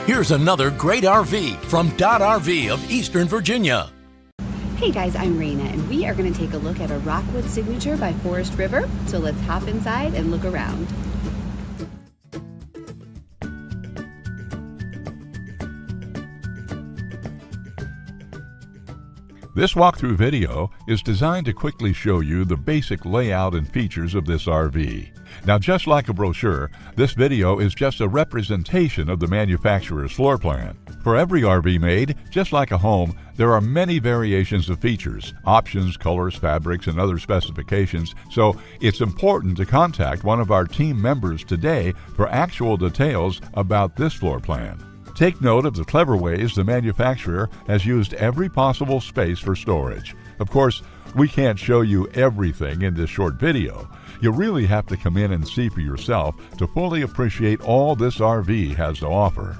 Here's another great RV from Dodd RV of Eastern Virginia. Hey guys, I'm Raina, and we are going to take a look at a Rockwood Signature by Forest River. So let's hop inside and look around. This walkthrough video is designed to quickly show you the basic layout and features of this RV. Now, just like a brochure, this video is just a representation of the manufacturer's floor plan. For every RV made, just like a home, there are many variations of features, options, colors, fabrics, and other specifications, so it's important to contact one of our team members today for actual details about this floor plan. Take note of the clever ways the manufacturer has used every possible space for storage. Of course, we can't show you everything in this short video. You really have to come in and see for yourself to fully appreciate all this RV has to offer.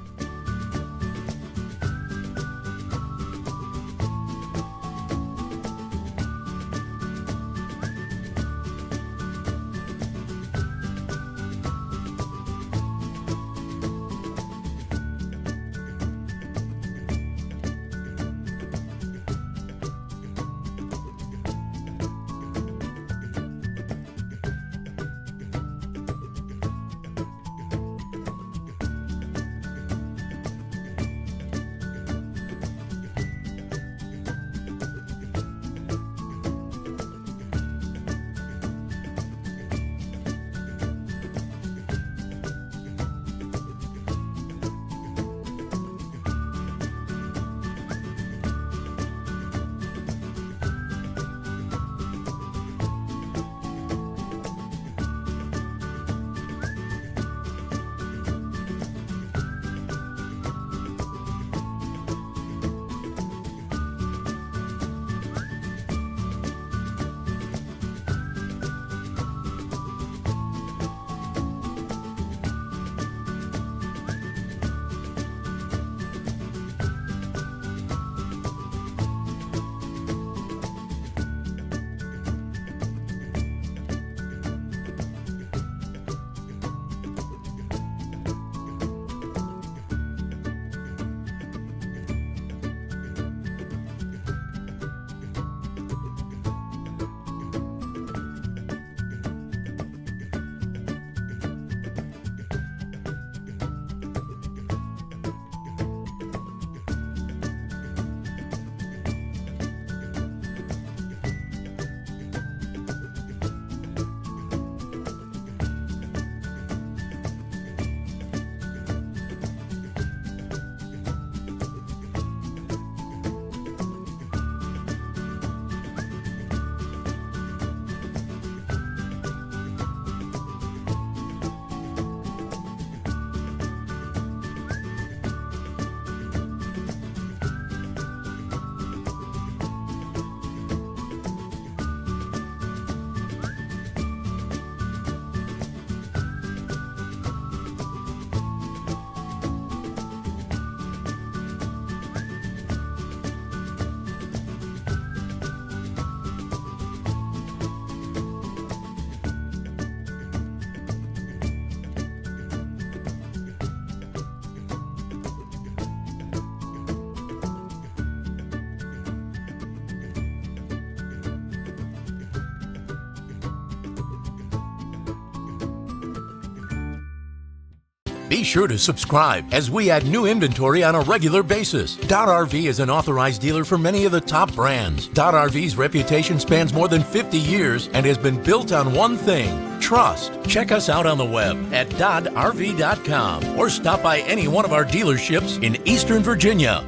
Be sure to subscribe as we add new inventory on a regular basis. Dodd RV is an authorized dealer for many of the top brands. Dodd RV's reputation spans more than 50 years and has been built on one thing: trust. Check us out on the web at doddrv.com or stop by any one of our dealerships in Eastern Virginia.